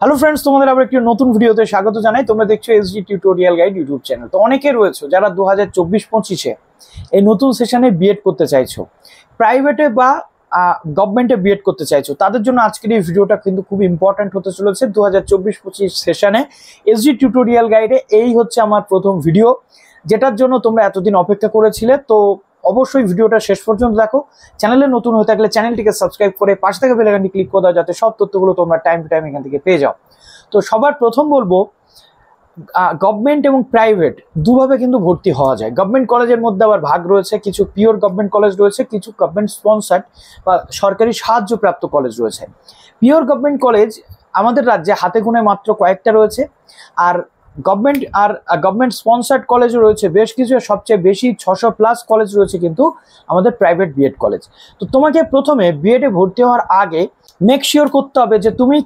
Hello friends, তোমাদের আবার একটি নতুন ভিডিওতে স্বাগত জানাই। তোমরা দেখছো SG tutorial guide YouTube channel. তো অনেকে রয়েছে যারা 2024-25-এ এই নতুন সেশনে বিএড করতে চাইছো, প্রাইভেটে বা গভর্নমেন্টে বিএড করতে চাইছো, তাদের জন্য আজকের এই ভিডিওটা কিন্তু খুব ইম্পর্ট্যান্ট হতে চলেছে। 2024-25 সেশনে এসজি টিউটোরিয়াল গাইডে এই হচ্ছে আমার প্রথম ভিডিও, যেটার জন্য তোমরা এতদিন অপেক্ষা করেছিলে। তো অবশ্যই ভিডিওটা শেষ পর্যন্ত দেখো। চ্যানেলে নতুন হয়ে থাকলে চ্যানেলটিকে সাবস্ক্রাইব করে পাশে থাকা বেল আইকনটি ক্লিক করে দাও, যাতে সব তথ্যগুলো তোমরা টাইম টু টাইম এখান থেকে পেয়ে যাও। তো সবার প্রথম বলবো, গভর্নমেন্ট এবং প্রাইভেট দুভাবে কিন্তু ভর্তি হওয়া যায়। গভর্নমেন্ট কলেজের মধ্যে আবার ভাগ রয়েছে, কিছু পিওর গভর্নমেন্ট কলেজ রয়েছে, কিছু গভর্নমেন্ট স্পন্সার্ড বা সরকারি সাহায্যপ্রাপ্ত কলেজ রয়েছে। পিওর গভর্নমেন্ট কলেজ আমাদের রাজ্যে হাতে গুনে মাত্র কয়েকটা রয়েছে, আর গভর্নমেন্ট স্পন্সার্ড কলেজও রয়েছে বেশ কিছু। সবচেয়ে বেশি 600+ কলেজ রয়েছে কিন্তু আমাদের প্রাইভেট বিএড কলেজ। তো তোমাকে প্রথমে বিএডে ভর্তি হওয়ার আগে মেক শিওর করতে হবে যে তুমি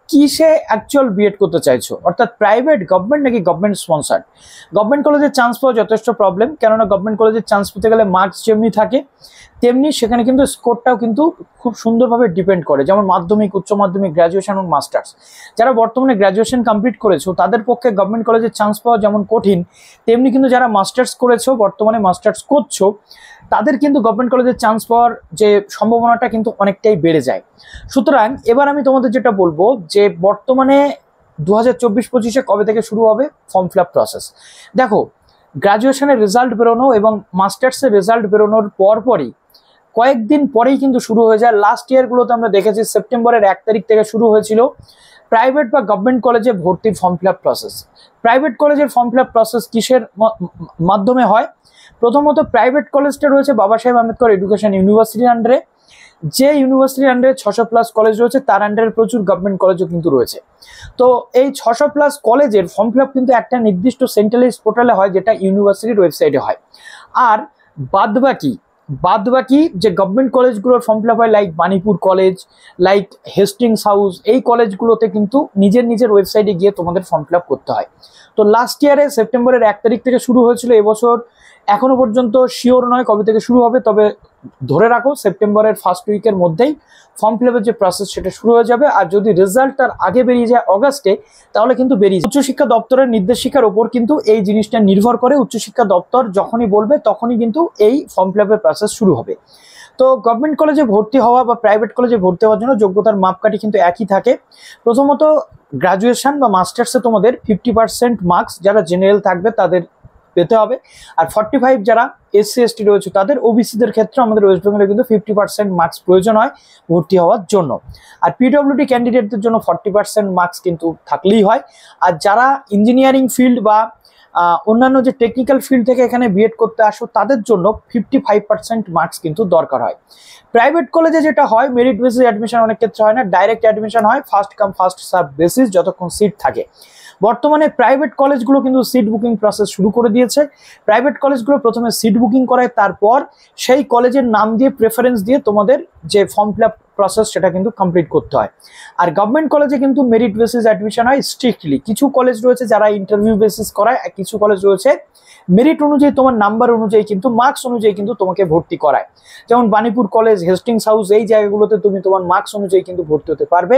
কিসে অ্যাকচুয়াল বিএড করতে চাইছো, অর্থাৎ প্রাইভেট, গভর্নমেন্ট নাকি গভর্নমেন্ট স্পন্সার্ড। গভর্নমেন্ট কলেজের চান্স পাওয়া যথেষ্ট প্রবলেম, কেননা গভর্নমেন্ট কলেজের চান্স পেতে গেলে মার্কস যেমনি থাকে তেমনি সেখানে কিন্তু স্কোরটাও কিন্তু খুব সুন্দরভাবে ডিপেন্ড করে। যেমন মাধ্যমিক, উচ্চ মাধ্যমিক, গ্র্যাজুয়েশন এবং মাস্টার্স। যারা বর্তমানে গ্র্যাজুয়েশন কমপ্লিট করেছো তাদের পক্ষে গভর্নমেন্ট কলেজের চান্স পাওয়া যেমন কঠিন, তেমনি কিন্তু যারা মাস্টার্স করেছো, বর্তমানে মাস্টার্স করছো, তাদের কিন্তু গভর্নমেন্ট কলেজের চান্স পাওয়ার যে সম্ভাবনাটা কিন্তু অনেকটাই বেড়ে যায়। সুতরাং এবার আমি তোমাদের যেটা বলবো যে বর্তমানে 2024-25-এ কবে থেকে শুরু হবে ফর্ম ফিল আপ প্রসেস। দেখো, গ্র্যাজুয়েশনের রেজাল্ট বেরোনো এবং মাস্টার্সের রেজাল্ট বেরোনোর পরপরই কয়েকদিন পরেই কিন্তু শুরু হয়ে যায়। লাস্ট ইয়ারগুলোতে আমরা দেখেছি সেপ্টেম্বরের 1 তারিখ থেকে শুরু হয়েছিল প্রাইভেট বা গভর্নমেন্ট কলেজে ভর্তির form fill up process. Private কলেজের ফর্ম ফিল আপ প্রসেস কিসের মাধ্যমে হয়? প্রথমত প্রাইভেট কলেজটা রয়েছে বাবা সাহেব আম্বেদকর এডুকেশন ইউনিভার্সিটির আন্ডারে। যে ইউনিভার্সিটির আন্ডারে 600+ কলেজ রয়েছে, তার আন্ডারে প্রচুর গভর্নমেন্ট কলেজও কিন্তু রয়েছে। তো এই 600+ কলেজের ফর্ম ফিল আপ কিন্তু একটা নির্দিষ্ট সেন্ট্রালাইজড পোর্টালে হয়, যেটা ইউনিভার্সিটির ওয়েবসাইটে হয়। আর বাদবাকি যে গভর্নমেন্ট কলেজগুলোর ফর্ম ফিল আপ হয়, like Banipur college, like Hastings house, এই কলেজগুলোতে কিন্তু নিজের ওয়েবসাইটে গিয়ে তোমাদের ফর্ম ফিল আপ করতে হয়। তো লাস্ট ইয়ারে সেপ্টেম্বরের 1 তারিখ থেকে শুরু হয়েছিল। এবছর এখনো পর্যন্ত শিওর নয় কবে থেকে শুরু হবে, তবে ধরে রাখো সেপ্টেম্বরের ফার্স্ট উইকের মধ্যেই ফর্ম ফিল আপের যে প্রসেস সেটা শুরু হয়ে যাবে। আর যদি রেজাল্ট তার আগে বেরিয়ে যায় অগাস্টে, তাহলে কিন্তু বেরিয়ে যায়। উচ্চশিক্ষা দপ্তরের নির্দেশিকার ওপর কিন্তু এই জিনিসটা নির্ভর করে। উচ্চশিক্ষা দপ্তর যখনই বলবে তখনই কিন্তু এই ফর্ম ফিল আপের প্রসেস শুরু হবে। তো গভর্নমেন্ট কলেজে ভর্তি হওয়া বা প্রাইভেট কলেজে ভর্তি হওয়ার জন্য যোগ্যতার মাপকাঠি কিন্তু একই থাকে। প্রথমত গ্র্যাজুয়েশন বা মাস্টার্সে তোমাদের 50% মার্কস যারা জেনারেল থাকবে তাদের পেতে হবে, আর 45 যারা SC ST রয়েছে তাদের, ওবিসিদের ক্ষেত্রে আমাদের ওয়েস্ট বেঙ্গলে কিন্তু 50% মার্কস প্রয়োজন হয় ভর্তি হওয়ার জন্য। আর PWD ক্যান্ডিডেটদের জন্য 40% মার্কস কিন্তু থাকলেই হয়। আর যারা ইঞ্জিনিয়ারিং ফিল্ড বা অন্যান্য যে টেকনিক্যাল ফিল্ড থেকে এখানে বিএড করতে আসো, তাদের জন্য 55% মার্কস কিন্তু দরকার হয়। প্রাইভেট কলেজে যেটা হয়, মেরিট বেসিস অ্যাডমিশন অনেক ক্ষেত্রে হয় না, ডাইরেক্ট অ্যাডমিশন হয়, first come first serve basis, যতক্ষণ সিট থাকে। বর্তমানে প্রাইভেট কলেজগুলো কিন্তু সিট বুকিং প্রসেস শুরু করে দিয়েছে। প্রাইভেট কলেজগুলো প্রথমে সিট বুকিং করায়, তারপর সেই কলেজের নাম দিয়ে প্রেফারেন্স দিয়ে তোমাদের যে ফর্ম ফিল আপ প্রসেস সেটা কিন্তু কমপ্লিট করতে হয়। আর গভর্নমেন্ট কলেজে কিন্তু মেরিট বেসিস অ্যাডমিশন হয় স্ট্রিক্টলি। কিছু কলেজ রয়েছে যারা ইন্টারভিউ বেসিস করায়, কিছু কলেজ রয়েছে মেরিট অনুযায়ী, তোমার নাম্বার অনুযায়ী কিন্তু, মার্কস অনুযায়ী কিন্তু তোমাকে ভর্তি করায়। যেমন বাণীপুর কলেজ, হেস্টিংস হাউস, এই জায়গাগুলোতে তুমি তোমার মার্কস অনুযায়ী কিন্তু ভর্তি হতে পারবে।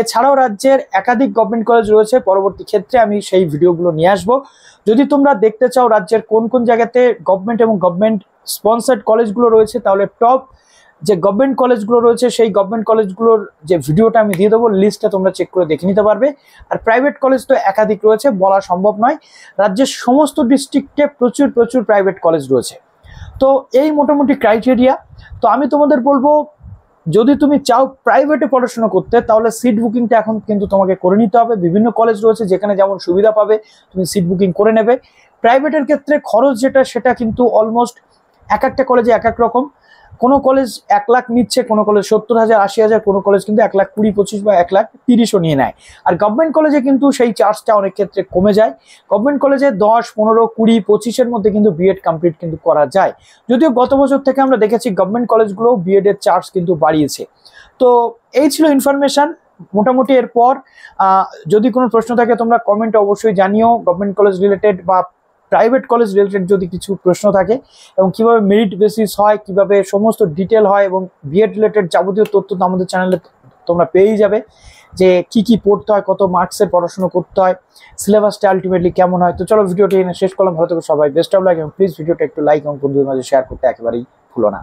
এছাড়াও রাজ্যের একাধিক গভর্নমেন্ট কলেজ রয়েছে, পরবর্তী ক্ষেত্রে আমি সেই ভিডিওগুলো নিয়ে আসবো। যদি তোমরা দেখতে চাও রাজ্যের কোন কোন জায়গাতে গভর্নমেন্ট এবং গভর্নমেন্ট স্পন্সার্ড কলেজগুলো রয়েছে, তাহলে টপ যে গভর্নমেন্ট কলেজগুলো রয়েছে সেই গভর্নমেন্ট কলেজগুলোর যে ভিডিওটা আমি দিয়ে দেবো, লিস্টটা তোমরা চেক করে দেখে নিতে পারবে। আর প্রাইভেট কলেজ তো একাধিক রয়েছে, বলা সম্ভব নয়। রাজ্যের সমস্ত ডিস্ট্রিক্টে প্রচুর প্রাইভেট কলেজ রয়েছে। তো এই মোটামুটি ক্রাইটেরিয়া। তো আমি তোমাদের বলবো, যদি তুমি চাও প্রাইভেটে পড়াশোনা করতে, তাহলে সিট বুকিংটা এখন কিন্তু তোমাকে করে নিতে হবে। বিভিন্ন কলেজ রয়েছে যেখানে যেমন সুবিধা পাবে তুমি সিট বুকিং করে নেবে। প্রাইভেটের ক্ষেত্রে খরচ যেটা, সেটা কিন্তু অলমোস্ট এক একটা কলেজে এক এক রকম। কোনো কলেজ 1 লাখ নিচ্ছে, কোনো কলেজ 70,000 80,000, কোনো কলেজ কিন্তু 1,20,25 বা 1,30,000 নিয়ে নেয়। আর গভর্নমেন্ট কলেজে কিন্তু সেই চার্জটা অনেক ক্ষেত্রে কমে যায়। গভর্নমেন্ট কলেজে 10, 15, 20, 25-এর মধ্যে কিন্তু বিএড কমপ্লিট কিন্তু করা যায়। যদিও গত বছর থেকে আমরা দেখেছি গভর্নমেন্ট কলেজগুলো বিএড এর চার্জ কিন্তু বাড়িয়েছে। তো এই ছিল ইনফরমেশন মোটামুটি। এরপর যদি কোনো প্রশ্ন থাকে তোমরা কমেন্টে অবশ্যই জানিও। গভর্নমেন্ট কলেজ রিলেটেড বা প্রাইভেট কলেজ রিলেটেড যদি কিছু প্রশ্ন থাকে, এবং কিভাবে মেরিট বেসিস হয়, কিভাবে সমস্ত ডিটেল হয়, এবং বিএড রিলেটেড যাবতীয় তথ্য আমাদের চ্যানেলে তোমরা পেয়েই যাবে। যে কি কি পড়তে হয়, কত মার্কসের পড়াশোনা করতে হয়, সিলেবাসটা আলটিমেটলি কেমন হয়। তো চলো ভিডিওটি এনে শেষ করলাম, ভালো থেকো সবাই, বেস্ট অফ লাক, এবং প্লিজ ভিডিওটা একটু লাইক এবং বন্ধুদের মাঝে শেয়ার করতে একেবারেই ভুলো না।